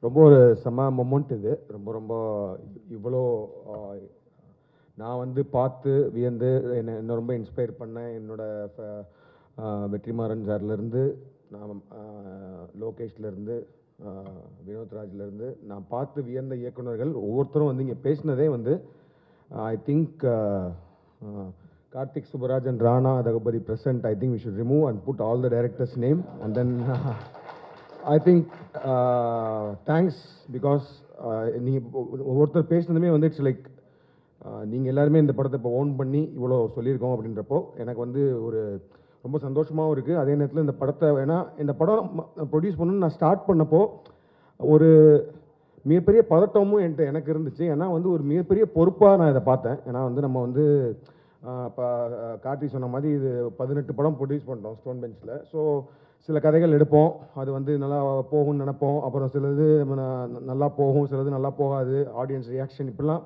ரொம்ப ஒரு செம்ம மொமெண்ட் இது. ரொம்ப ரொம்ப இவ்வளோ நான் வந்து பார்த்து வியந்து என்ன ரொம்ப இன்ஸ்பயர் பண்ண என்னோட வெற்றிமாறன் சார்லேருந்து, நான் லோகேஷ்லேருந்து, வினோத்ராஜ்லேருந்து நான் பார்த்து வியந்த இயக்குனர்கள் ஒவ்வொருத்தரும் வந்து இங்கே பேசினதே வந்து I think Karthik Subbaraj and Rana Daggubati present. I think we should remove and put all the directors' name and then I think thanks because நீங்கள் ஒவ்வொருத்தர் பேசினதுமே வந்து இட்ஸ் லைக் நீங்கள் எல்லாருமே இந்த படத்தை இப்போ ஓன் பண்ணி இவ்வளோ சொல்லியிருக்கோம் அப்படின்றப்போ எனக்கு வந்து ஒரு ரொம்ப சந்தோஷமாகவும் இருக்குது. அதே நேரத்தில் இந்த படத்தை ஏன்னா இந்த படம் ப்ரொடியூஸ் பண்ணணும்னு நான் ஸ்டார்ட் பண்ணப்போ ஒரு மிகப்பெரிய பதட்டமும் எனக்கு இருந்துச்சு. ஏன்னா வந்து ஒரு மிகப்பெரிய பொறுப்பாக நான் இதை பார்த்தேன். ஏன்னா வந்து நம்ம வந்து இப்போ கார்த்தி சொன்ன மாதிரி இது 18 படம் ப்ரொடியூஸ் பண்ணிட்டோம் ஸ்டோன் பெஞ்சில். ஸோ சில கதைகள் எடுப்போம், அது வந்து நல்லா போகும்னு நினைப்போம், அப்புறம் சிலது நல்லா போகும், சிலது நல்லா போகாது, ஆடியன்ஸ் ரியாக்ஷன் இப்படிலாம்.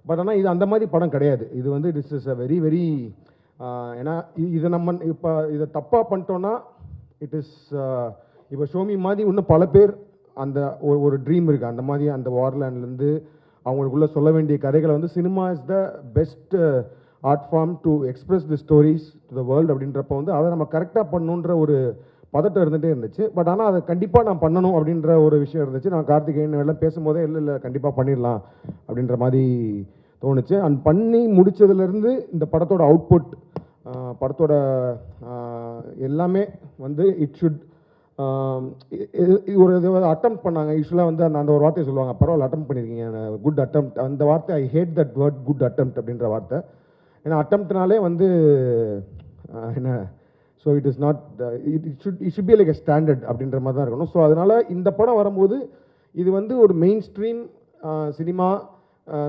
பட் ஆனால் இது அந்த மாதிரி படம் கிடையாது. இது வந்து this is a very very ஏன்னா இதை நம்ம இப்போ இதை தப்பாக பண்ணிட்டோன்னா இட் இஸ் இப்போ ஷோமி மாதிரி இன்னும் பல பேர் அந்த ஒரு ட்ரீம் இருக்குது. அந்த மாதிரி அந்த வார்லேண்ட்லேருந்து அவங்களுக்குள்ளே சொல்ல வேண்டிய கதைகளை வந்து cinema is the best art form to express the stories to the world அப்படின்றப்ப வந்து அதை நம்ம கரெக்டாக பண்ணணுன்ற ஒரு பதட்டம் இருந்துகிட்டே இருந்துச்சு. பட் ஆனால் அதை கண்டிப்பாக நான் பண்ணணும் அப்படின்ற ஒரு விஷயம் இருந்துச்சு. நான் கார்த்திகேயன் எல்லாம் பேசும்போதே இல்லை கண்டிப்பாக பண்ணிடலாம் அப்படின்ற மாதிரி தோணுச்சு. அண்ட் பண்ணி முடித்ததுலேருந்து இந்த படத்தோட அவுட்புட், படத்தோட எல்லாமே வந்து இட் ஷுட் ஒரு அட்டம் பண்ணாங்க. யூஸ்வலாக வந்து அந்த ஒரு வார்த்தையை சொல்லுவாங்க, பரவாயில்ல அட்டம் பண்ணியிருக்கீங்க, குட் அட்டம். அந்த வார்த்தை I hate that word good attempt அப்படின்ற வார்த்தை. ஏன்னா அட்டம்ப்ட்னாலே வந்து என்ன so it is not it should be like a standard அப்படின்ற மாதிரி தான் இருக்கணும். ஸோ அதனால் இந்த படம் வரும்போது இது வந்து ஒரு மெயின் ஸ்ட்ரீம் சினிமா,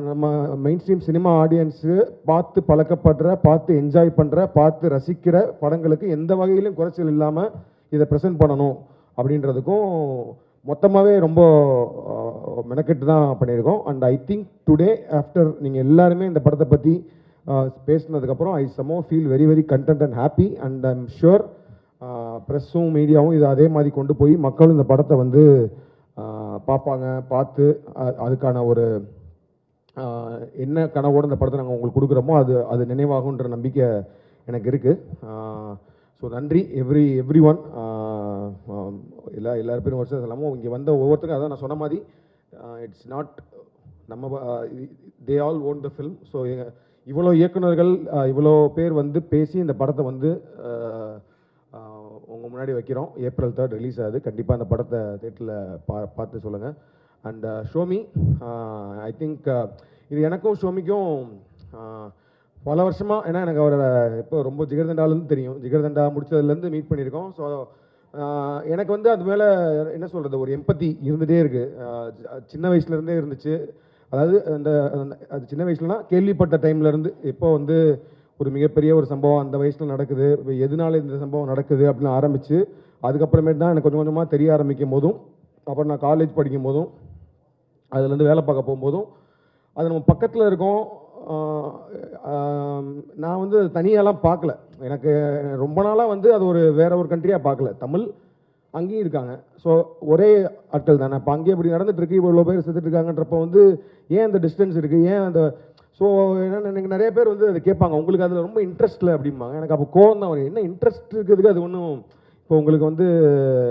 நம்ம மெயின் ஸ்ட்ரீம் சினிமா ஆடியன்ஸு பார்த்து பழக்கப்படுற, பார்த்து என்ஜாய் பண்ணுற, பார்த்து ரசிக்கிற படங்களுக்கு எந்த வகையிலும் குறைச்சல் இல்லாமல் இதை ப்ரெசென்ட் பண்ணணும் அப்படின்றதுக்கும் மொத்தமாகவே ரொம்ப மெனக்கெட்டு தான் பண்ணியிருக்கோம். And I think today after நீங்கள் எல்லாருமே இந்த படத்தை பற்றி பேசினதுக்கப்புறம் I somehow feel very very content and happy. And I'm sure ப்ரெஸ்ஸும் மீடியாவும் இதை அதே மாதிரி கொண்டு போய் மக்களும் இந்த படத்தை வந்து பார்ப்பாங்க. பார்த்து அதுக்கான ஒரு என்ன கனவோடு இந்த படத்தை நாங்கள் உங்களுக்கு கொடுக்குறோமோ அது நினைவாகுன்ற நம்பிக்கை எனக்கு இருக்குது. ஸோ நன்றி எவ்ரி ஒன். எல்லா பேரும் வருஷம் சொல்லாமல் இங்கே வந்த ஒவ்வொருத்தருக்கும் அதான் நான் சொன்ன மாதிரி இட்ஸ் நாட் நம்ம they all own the film. So இவ்வளோ இயக்குனர்கள் இவ்வளோ பேர் வந்து பேசி இந்த படத்தை வந்து உங்கள் முன்னாடி வைக்கிறோம். April 3 ரிலீஸ் ஆகுது. கண்டிப்பாக அந்த படத்தை தேட்டரில் பார்த்து சொல்லுங்கள். அண்ட் ஷோமி ஐ திங்க் இது எனக்கும் ஷோமிக்கும் பல வருஷமாக, ஏன்னா எனக்கு அவரை இப்போ ரொம்ப ஜிகர்தண்டாலேருந்து தெரியும், ஜிகர்தண்டா முடிச்சதுலேருந்து மீட் பண்ணியிருக்கோம். ஸோ எனக்கு வந்து அது மேலே என்ன சொல்கிறது ஒரு எம்பத்தி இருந்துகிட்டே இருக்குது. சின்ன வயசுலேருந்தே இருந்துச்சு. அதாவது அது சின்ன வயசுலனா கேள்விப்பட்ட டைம்லேருந்து இப்போ வந்து ஒரு மிகப்பெரிய ஒரு சம்பவம் அந்த வயசில் நடக்குது, எதனால இந்த சம்பவம் நடக்குது அப்படின்னு ஆரம்பித்து அதுக்கப்புறமேட்டு தான் எனக்கு கொஞ்சம் கொஞ்சமாக தெரிய ஆரம்பிக்கும் போதும், அப்புறம் நான் காலேஜ் படிக்கும் போதும், அதுலேருந்து வேலை பார்க்க போகும்போதும் அது நம்ம பக்கத்தில் இருக்கோம். நான் வந்து தனியாலாம் பார்க்கல. எனக்கு ரொம்ப நாளாக வந்து அது வேற ஒரு கண்ட்ரியாக பார்க்கல. தமிழ் அங்கேயும் இருக்காங்க. ஸோ ஒரே ஆட்கள் தானே. இப்போ அங்கேயே இப்படி நடந்துட்டுருக்கு, இவ்வளோ பேர் செத்துட்டு இருக்காங்கன்றப்போ வந்து ஏன் அந்த டிஸ்டன்ஸ் இருக்குது, ஏன் அந்த ஸோ என்னென்ன எனக்கு நிறைய பேர் வந்து அதை கேட்பாங்க, உங்களுக்கு அதில் ரொம்ப இன்ட்ரெஸ்ட் இல்லை அப்படிம்பாங்க. எனக்கு அப்போ கோவம் தான் வரும். என்ன இன்ட்ரெஸ்ட் இருக்கிறதுக்கு அது ஒன்றும் இப்போ உங்களுக்கு வந்து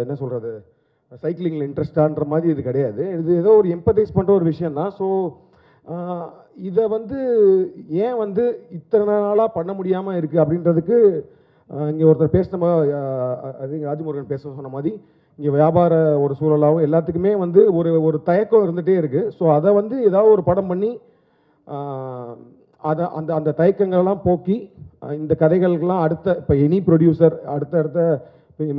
என்ன சொல்கிறது சைக்கிளிங்கில் இன்ட்ரெஸ்டான்ற மாதிரி இது கிடையாது. இது ஏதோ ஒரு எம்பத்தைஸ் பண்ணுற ஒரு விஷயம் தான். ஸோ இதை வந்து ஏன் வந்து இத்தனை நாளாக பண்ண முடியாமல் இருக்குது அப்படின்றதுக்கு இங்கே ஒருத்தர் பேசின அது ராஜமுருகன் பேச சொன்ன மாதிரி இங்கே வியாபார ஒரு சூழலாகவும் எல்லாத்துக்குமே வந்து ஒரு தயக்கம் இருந்துகிட்டே இருக்குது. ஸோ அதை வந்து ஏதாவது ஒரு படம் பண்ணி அதை அந்த தயக்கங்கள்லாம் போக்கி இந்த கதைகளுக்கெல்லாம் அடுத்த இப்போ எனி ப்ரொடியூசர் அடுத்த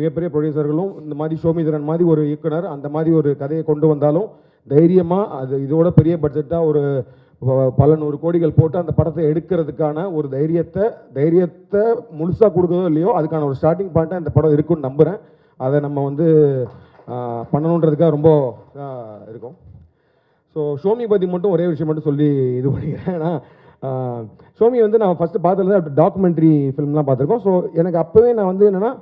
மிகப்பெரிய ப்ரொடியூசர்களும் இந்த மாதிரி ஷோமிதரன் மாதிரி ஒரு இயக்குனர் அந்த மாதிரி ஒரு கதையை கொண்டு வந்தாலும் தைரியமாக அது இதோட பெரிய பட்ஜெட்டாக ஒரு பல 100 கோடிகள் போட்டு அந்த படத்தை எடுக்கிறதுக்கான ஒரு தைரியத்தை முழுசாக கொடுக்குறதோ இல்லையோ அதுக்கான ஒரு ஸ்டார்டிங் பாயிண்ட்டாக இந்த படம் இருக்குன்னு நம்புகிறேன். அதை நம்ம வந்து பண்ணணுன்றதுக்காக ரொம்ப இருக்கும். ஸோ ஷோமி பற்றி மட்டும் ஒரே விஷயம் மட்டும் சொல்லி இது பண்ணிக்கிறேன். ஏன்னா ஷோமி வந்து நான் ஃபஸ்ட்டு பார்த்தது டாக்குமெண்ட்ரி ஃபிலிம்லாம் பார்த்துருக்கோம். ஸோ எனக்கு அப்போவே நான் வந்து என்னென்னா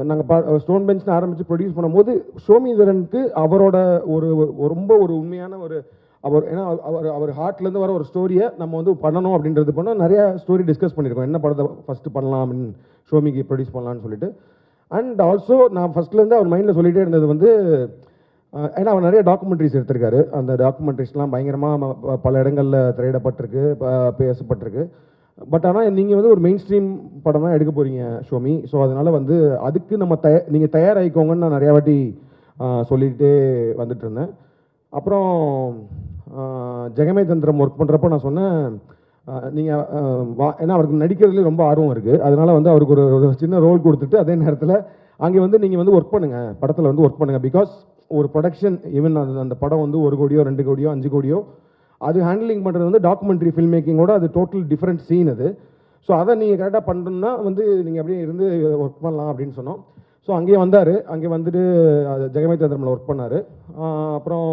நாங்கள் ஸ்டோன் பெஞ்ச்னு ஆரம்பித்து ப்ரொடியூஸ் பண்ணும்போது சோமிதரனுக்கு அவரோட ஒரு ரொம்ப ஒரு உண்மையான ஒரு ஏன்னா அவர் ஹார்ட்லேருந்து வர ஒரு ஸ்டோரியை நம்ம வந்து பண்ணணும் அப்படின்றது பண்ணால் நிறையா ஸ்டோரி டிஸ்கஸ் பண்ணியிருக்கோம், என்ன படத்தை ஃபஸ்ட்டு பண்ணலாம் அப்படின்னு ஷோமிக்கு ப்ரொடியூஸ் பண்ணலான்னு சொல்லிட்டு. அண்ட் ஆல்சோ நான் ஃபஸ்ட்லேருந்து அவர் மைண்டில் சொல்லிகிட்டே இருந்தது வந்து, ஏன்னா அவர் நிறைய டாக்குமெண்ட்ரிஸ் எடுத்திருக்காரு. அந்த டாக்குமெண்ட்ரிஸ்லாம் பயங்கரமாக பல இடங்களில் திரையிடப்பட்டிருக்கு, பேசப்பட்டிருக்கு. பட் ஆனால் நீங்கள் வந்து ஒரு மெயின் ஸ்ட்ரீம் படம் தான் எடுக்க போகிறீங்க ஷோமி. ஸோ அதனால் வந்து அதுக்கு நம்ம நீங்கள் தயாராகிக்கோங்கன்னு நான் நிறையா வாட்டி சொல்லிகிட்டே வந்துட்டு இருந்தேன். அப்புறம் ஜெகமே தந்திரம் ஒர்க் பண்ணுறப்போ நான் சொன்னேன், நீங்கள் ஏன்னா அவருக்கு நடிக்கிறதுலேயே ரொம்ப ஆர்வம் இருக்குது, அதனால் வந்து அவருக்கு ஒரு சின்ன ரோல் கொடுத்துட்டு அதே நேரத்தில் அங்கே வந்து நீங்கள் வந்து ஒர்க் பண்ணுங்கள், படத்தில் வந்து ஒர்க் பண்ணுங்கள். பிகாஸ் ஒரு ப்ரொடக்ஷன் ஈவன் அந்த படம் வந்து 1 கோடியோ 2 கோடியோ 5 கோடியோ அது ஹேண்ட்லிங் பண்ணுறது வந்து டாக்குமெண்ட்ரி ஃபில்ம் மேக்கிங்கோட அது டோட்டல் டிஃப்ரெண்ட் சீன் அது. ஸோ அதை நீங்கள் கரெக்டாக பண்ணணுன்னா வந்து நீங்கள் அப்படியே இருந்து ஒர்க் பண்ணலாம் அப்படின்னு சொன்னோம். ஸோ அங்கேயே வந்தார், அங்கே வந்துட்டு ஜெகமே தந்திரமில் ஒர்க் பண்ணார். அப்புறம்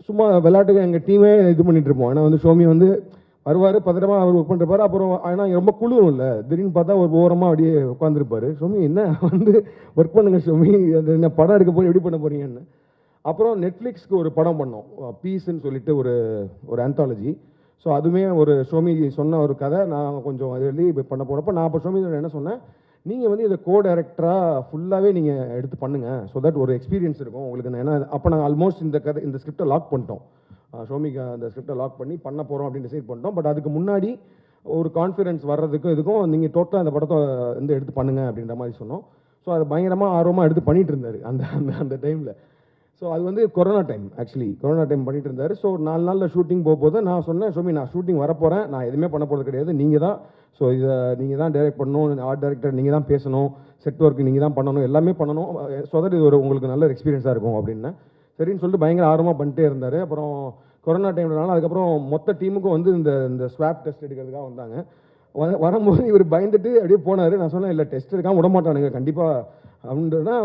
சும்மா விளையாட்டுக்கு எங்கள் டீமே இது பண்ணிகிட்டு இருப்போம். ஏன்னா வந்து ஷோமி வந்து வருவார், பத்திரமா அவர் ஒர்க் பண்ணிருப்பார். அப்புறம் ஆனால் ரொம்ப குழுவும் இல்லை, திடீர்னு பார்த்தா ஒரு ஓரமாக அப்படியே உட்காந்துருப்பார். ஷோமி என்ன வந்து ஒர்க் பண்ணுங்க ஷோமி, அது என்ன படம் எடுக்க போய் எப்படி பண்ண போகிறீங்கன்னு. அப்புறம் நெட்ஃப்ளிக்ஸ்க்கு ஒரு படம் பண்ணோம், பீஸ்ன்னு சொல்லிட்டு ஒரு ஆந்தாலஜி. ஸோ அதுவுமே ஒரு ஷோமி சொன்ன ஒரு கதை, நான் கொஞ்சம் எழுதி பண்ண போகிறப்ப நான் அப்போ ஷோமி என்ன சொன்னேன், நீங்கள் வந்து இதை கோ டைரக்டராக ஃபுல்லாகவே நீங்கள் எடுத்து பண்ணுங்கள், ஸோ தட் ஒரு எக்ஸ்பீரியன்ஸ் இருக்கும் உங்களுக்கு. ஏன்னா அப்போ நாங்கள் ஆல்மோஸ்ட் இந்த ஸ்கிரிப்டை லாக் பண்ணிட்டோம், ஷோமிக்கு அந்த ஸ்கிரிப்டை லாக் பண்ணி பண்ண போகிறோம் அப்படின்னு டிசைட் பண்ணிட்டோம். பட் அதுக்கு முன்னாடி ஒரு கான்ஃபிடன்ஸ் வர்றதுக்கும் இதுக்கும் நீங்கள் டோட்டலாக அந்த படத்தை வந்து எடுத்து பண்ணுங்க அப்படின்ற மாதிரி சொன்னோம். ஸோ அதை பயங்கரமாக ஆர்வமாக எடுத்து பண்ணிகிட்டு இருந்தார் அந்த டைமில். ஸோ அது வந்து corona time, actually corona time பண்ணிட்டு இருந்தார். ஸோ 4 நாளில் ஷூட்டிங் போகும்போது நான் சொன்னேன், ஷோமி நான் ஷூட்டிங் வரப்போகிறேன், நான் எதுவுமே பண்ண போகிறது கிடையாது, நீங்கள் தான், ஸோ இதை நீங்கள் தான் டைரக்ட் பண்ணணும், ஆர்ட் டைரக்டர் நீங்கள் தான் பேசணும், செட் ஒர்க் நீங்கள் தான் பண்ணணும், எல்லாமே பண்ணணும், ஸோ தட் இது உங்களுக்கு நல்ல எக்ஸ்பீரியன்ஸாக இருக்கும் அப்படின்னு. சரின்னு சொல்லிட்டு பயங்கர ஆர்வமாக பண்ணிட்டே இருந்தார். அப்புறம் கொரோனா டைம்னால அதுக்கப்புறம் மொத்த டீமுக்கும் வந்து இந்த ஸ்வாப் டெஸ்ட் எடுக்கிறதுக்காக வந்தாங்க. வரும்போது இவர் பயந்துட்டு அப்படியே போனார். நான் சொன்னேன், இல்லை டெஸ்ட் எடுக்காமல் விட மாட்டானுங்க கண்டிப்பாக அப்படின்றனா,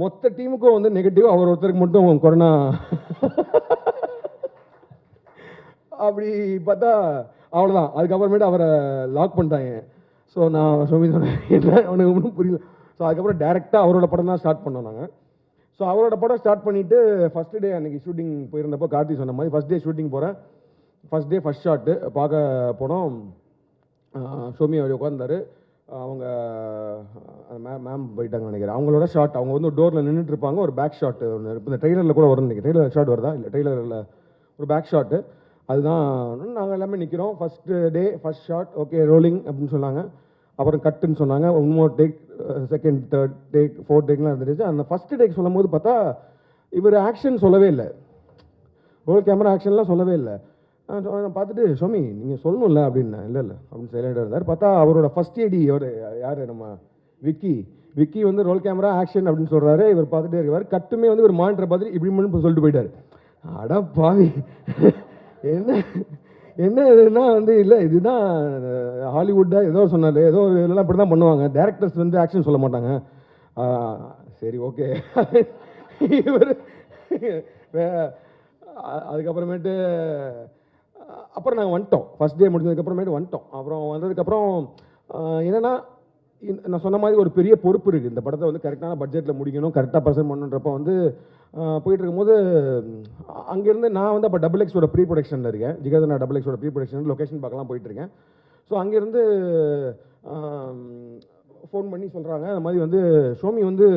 மொத்த டீமுக்கும் வந்து நெகட்டிவ், அவர் ஒருத்தருக்கு மட்டும் கொரோனா. அப்படி பார்த்தா அவ்வளோதான், அதுக்கப்புறமேட்டு அவரை லாக் பண்ணிட்டாங்க. ஸோ நான் ஷோமி சொன்னேன், என்ன அவனுக்கு ஒன்றும் புரியல. ஸோ அதுக்கப்புறம் டேரெக்டாக அவரோட படம் தான் ஸ்டார்ட் பண்ணோம் நாங்கள். ஸோ அவரோட படம் ஸ்டார்ட் பண்ணிவிட்டு ஃபஸ்ட்டு டே அன்றைக்கி ஷூட்டிங் போயிருந்தப்போ கார்த்தி சொன்ன மாதிரி ஃபஸ்ட் டே ஷூட்டிங் போகிறேன். ஃபஸ்ட் டே ஃபஸ்ட் ஷாட்டு பார்க்க போனோம். ஷோமி அப்படி உட்காந்தாரு. அவங்க மேம் போயிட்டாங்க நினைக்கிறேன். அவங்களோட ஷாட், அவங்க வந்து ஒரு டோரில் நின்றுட்டு இருப்பாங்க, ஒரு பேக் ஷாட் ஒன்று இப்போ இந்த ட்ரெய்லரில் கூட வரும் நினைக்கிறேன். ட்ரெய்லர் ஷாட் வருதா இல்லை, ட்ரெய்லரில் ஒரு பேக் ஷாட்டு, அதுதான் நாங்கள் எல்லாமே நிற்கிறோம். First day first shot okay rolling அப்படின்னு சொன்னாங்க. அப்புறம் கட்டுன்னு சொன்னாங்க, 1 more take, second third take 4th டேக்லாம் இருந்துச்சு. அந்த ஃபஸ்ட்டு டேக் சொல்லும் போது பார்த்தா இவர் ஆக்ஷன் சொல்லவே இல்லை, ரோல் கேமரா ஆக்ஷன்லாம் சொல்லவே இல்லை. நான் பார்த்துட்டு ஷோமி நீங்கள் சொல்லணும்ல அப்படின்னா, இல்லை அப்படின்னு சைலண்டாக இருந்தார். பார்த்தா அவரோட ஃபஸ்ட் ஏடி யார், நம்ம விக்கி வந்து ரோல் கேமரா ஆக்ஷன் அப்படின்னு சொல்கிறாரு. இவர் பார்த்துட்டே இருக்கார். கட்டுமே வந்து ஒரு மானிட்டரை பார்த்துட்டு இப்படி மட்டும் சொல்லிட்டு போயிட்டார். அட பாவி, என்ன இதுன்னா வந்து இல்லை இதுதான் ஹாலிவுட்டாக ஏதோ சொன்னார், ஏதோ இதெல்லாம் இப்படி தான் பண்ணுவாங்க, டேரக்டர்ஸ் வந்து ஆக்ஷன் சொல்ல மாட்டாங்க. சரி ஓகே. இவர் அதுக்கப்புறமேட்டு அப்புறம் நாங்கள் வந்துட்டோம். ஃபஸ்ட் டே முடிஞ்சதுக்கப்புறமேட்டு வந்துட்டோம். அப்புறம் வந்ததுக்கப்புறம் என்னென்னா, நான் சொன்ன மாதிரி ஒரு பெரிய பொறுப்பு இருக்குது, இந்த படத்தை வந்து கரெக்டான பட்ஜெட்டில் முடிக்கணும், கரெக்டாக ப்ரெசென்ட் பண்ணுன்றப்போ வந்து போயிட்டு இருக்கும்போது அங்கேருந்து நான் வந்து அப்போ XXXோட ப்ரீ ப்ரொடக்ஷனில் இருக்கேன், ஜிகர்தண்டா XXXோட ப்ரீ ப்ரொடக்ஷன் லொக்கேஷன் பார்க்கலாம் போயிட்டுருக்கேன். ஸோ அங்கேருந்து ஃபோன் பண்ணி சொல்கிறாங்க, அந்த மாதிரி வந்து ஷோமி வந்து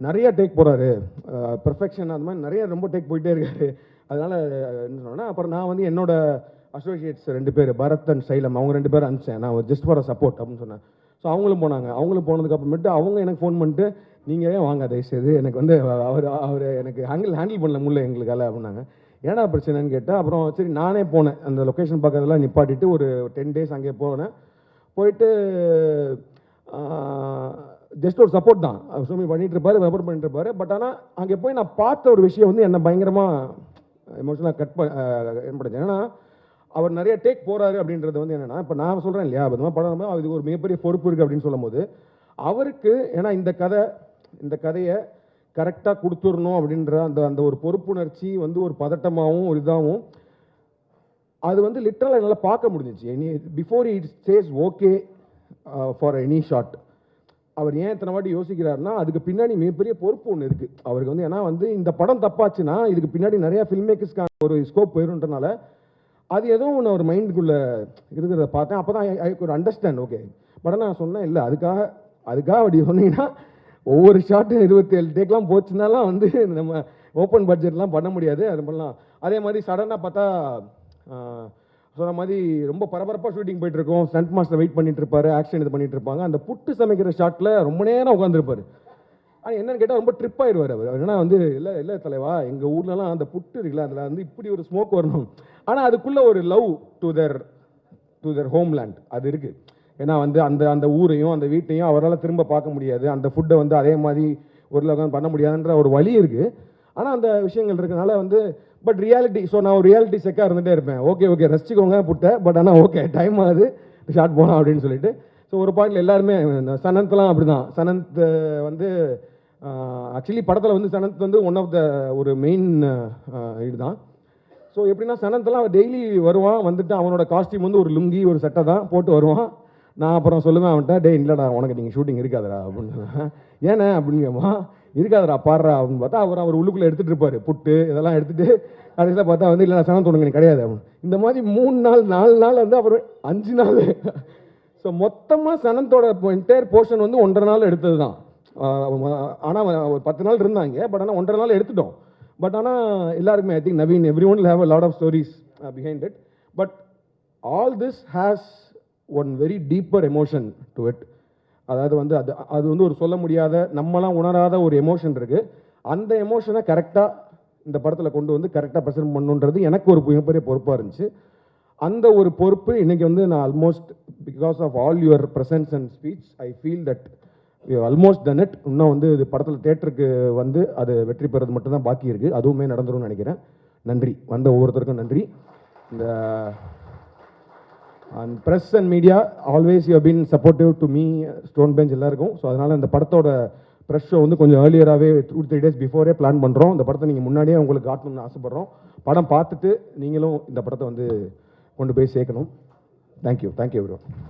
நிறையா டேக் போகிறாரு, பெர்ஃபெக்ஷன் அந்த மாதிரி நிறைய ரொம்ப டேக் போயிட்டே இருக்காரு, அதனால் என்ன சொன்னேன்னா, அப்புறம் நான் வந்து என்னோட அசோசியேட்ஸ் 2 பேர் பரத் அண்ட் சைலம், அவங்க 2 பேர் அனுப்பிச்சேன், நான் ஜஸ்ட் ஃபார் சப்போர்ட் அப்படின்னு சொன்னேன். ஸோ அவங்களும் போனாங்க. அவங்களும் போனதுக்கப்புறமேட்டு அவங்க எனக்கு ஃபோன் பண்ணிட்டு, நீங்கள் ஏன் வாங்க தயவுசெய்து, எனக்கு வந்து அவர் எனக்கு ஹேண்டில் பண்ணல முடியல எங்களுக்கால அப்படின்னாங்க. ஏன்னா பிரச்சனைன்னு கேட்டால், அப்புறம் சரி நானே போனேன், அந்த லொக்கேஷன் பார்க்கறதெல்லாம் நிப்பாட்டிட்டு ஒரு 10 days அங்கே போனேன். போயிட்டு ஜஸ்ட் ஒரு சப்போர்ட் தான், ஷோமி பண்ணிட்டு இருப்பாரு, சப்போர்ட் பண்ணிட்டு இருப்பாரு. பட் ஆனால் அங்கே போய் நான் பார்த்த ஒரு விஷயம் வந்து என்னை பயங்கரமாக எமோஷனலாக ஏற்படுச்சு. ஏன்னா அவர் நிறைய டேக் போகிறாரு அப்படின்றது வந்து என்னென்னா, இப்போ நான் சொல்கிறேன் இல்லையா, அது படம் அதுக்கு ஒரு மிகப்பெரிய பொறுப்பு இருக்குது அப்படின்னு சொல்லும் போது அவருக்கு, ஏன்னா இந்த கதையை கரெக்டாக கொடுத்துடணும் அப்படின்ற அந்த ஒரு பொறுப்புணர்ச்சி வந்து ஒரு பதட்டமாகவும் ஒரு இதாகவும் அது வந்து லிட்டரலாக என்னால் பார்க்க முடிஞ்சிச்சு. Before it says okay for any shot, அவர் ஏன் இத்தனை வாட்டி யோசிக்கிறாருன்னா அதுக்கு பின்னாடி மிகப்பெரிய பொறுப்பு ஒன்று இருக்குது அவருக்கு வந்து. ஏன்னா வந்து இந்த படம் தப்பாச்சுன்னா இதுக்கு பின்னாடி நிறையா ஃபில்ம் மேக்கர்ஸ்க்கான ஒரு ஸ்கோப் போயிருன்றனால அது ஏதோ ஒன்று ஒரு மைண்டுக்குள்ளே இருக்கிறத பார்த்தேன். அப்போ தான் I could understand. Okay, but நான் சொன்னேன் இல்லை, அதுக்காக அப்படி சொன்னீங்கன்னா ஒவ்வொரு ஷாட்டும் 27 டேக்லாம் போச்சுனாலாம் வந்து நம்ம ஓப்பன் பட்ஜெட்லாம் பண்ண முடியாது. அது பண்ணலாம். அதே மாதிரி சடனாக பார்த்தா சொன்ன மாதிரி ரொம்ப பரபரப்பாக ஷூட்டிங் போயிட்டு இருக்கோம். ஸ்டண்ட் மாஸ்டர் வெயிட் பண்ணிட்டு இருப்பாரு, ஆக்ஷன் இது பண்ணிட்டு இருப்பாங்க. அந்த புட்டு சமைக்கிற ஷாட்டில் ரொம்ப நேரம் உட்காந்துருப்பாரு. ஆனால் என்னன்னு கேட்டால் ரொம்ப ட்ரிப் ஆயிடுவார் அவர். ஏன்னா வந்து இல்லை தலைவா, எங்கள் ஊர்லலாம் அந்த புட்டு இருக்குல்ல, அதில் வந்து இப்படி ஒரு ஸ்மோக் வரணும். ஆனால் அதுக்குள்ளே ஒரு லவ் டு தேர் ஹோம்லேண்ட் அது இருக்குது. ஏன்னா வந்து அந்த ஊரையும் அந்த வீட்டையும் அவரால் திரும்ப பார்க்க முடியாது. அந்த ஃபுட்டை வந்து அதே மாதிரி ஒரு லகம் பண்ண முடியாதுன்ற ஒரு வழி இருக்குது. ஆனால் அந்த விஷயங்கள் இருக்கனால வந்து பட் ரியாலிட்டி. ஸோ நான் ஒரு ரியாலிட்டி செக்காக இருந்துகிட்டே இருப்பேன். ஓகே ரசிச்சுக்கோங்க புட்டை, பட் ஆனால் ஓகே டைம் ஆகுது, ஷார்ட் போகலாம் அப்படின்னு சொல்லிட்டு. ஸோ ஒரு பாயிண்டில் எல்லாருமே சனந்த்லாம் அப்படி தான். சனந்த் வந்து ஆக்சுவலி படத்தில் வந்து சனந்த் வந்து ஒன் ஆஃப் த ஒரு மெயின் இதுதான். ஸோ எப்படின்னா சனந்த்லாம் டெய்லி வருவான், வந்துட்டு அவனோட காஸ்டியூம் வந்து ஒரு லுங்கி ஒரு சட்டை தான் போட்டு வருவான். நான் அப்புறம் சொல்லுவேன் அவன்கிட்ட, டே இல்லைடா உனக்கு நீங்கள் ஷூட்டிங் இருக்காதடா அப்படின்னு. ஏன்னா அப்படிங்கம்மா, இருக்காதடா பாடுறா அப்படின்னு பார்த்தா அவர் உள்ளுக்குள்ளே எடுத்துகிட்டு இருப்பார் புட்டு இதெல்லாம் எடுத்துகிட்டு. கடைசியில் பார்த்தா வந்து இல்லை சனந்த் உனக்கு கிடையாது அப்படின்னு. இந்த மாதிரி 3 நாள் 4 நாள் வந்து அப்புறம் 5 நாள். ஸோ மொத்தமாக சனந்தோட என்டையர் போர்ஷன் வந்து 1.5 நாள் எடுத்தது தான். ஆனால் ஒரு 10 நாள் இருந்தாங்க. பட் ஆனால் 1.5 நாள் எடுத்துட்டோம். பட் ஆனால் எல்லாருக்குமே I think Naveen every one have a lot of stories behind it. But all this has one very deeper emotion to it. அதாவது வந்து அது வந்து ஒரு சொல்ல முடியாத, நம்மளாம் உணராத ஒரு எமோஷன் இருக்குது. அந்த எமோஷனை கரெக்டாக இந்த படத்தில் கொண்டு வந்து கரெக்டாக ப்ரெசென்ட் பண்ணுன்றது எனக்கு ஒரு மிகப்பெரிய பொறுப்பாக இருந்துச்சு. அந்த ஒரு பொறுப்பு இன்றைக்கி வந்து நான் almost because of all your presence and speech I feel that you almost done it. இன்னும் வந்து இது படத்தில் தேட்டருக்கு வந்து அது வெற்றி பெறது மட்டும்தான் பாக்கி இருக்குது. அதுவுமே நடந்துரும்னு நினைக்கிறேன். நன்றி, வந்த ஒவ்வொருத்தருக்கும் நன்றி. இந்த and press and media always you have been supportive to me, Stone Bench எல்லாருக்கும். ஸோ அதனால் இந்த படத்தோட ப்ரெஸ் ஷோ வந்து கொஞ்சம் ஏர்லியராகவே 2-3 days பிஃபோரே பிளான் பண்ணுறோம். இந்த படத்தை நீங்கள் முன்னாடியே உங்களுக்கு காட்டணும்னு ஆசைப்பட்றோம். படம் பார்த்துட்டு நீங்களும் இந்த படத்தை வந்து கொண்டு போய் சேர்க்கணும். Thank you every one.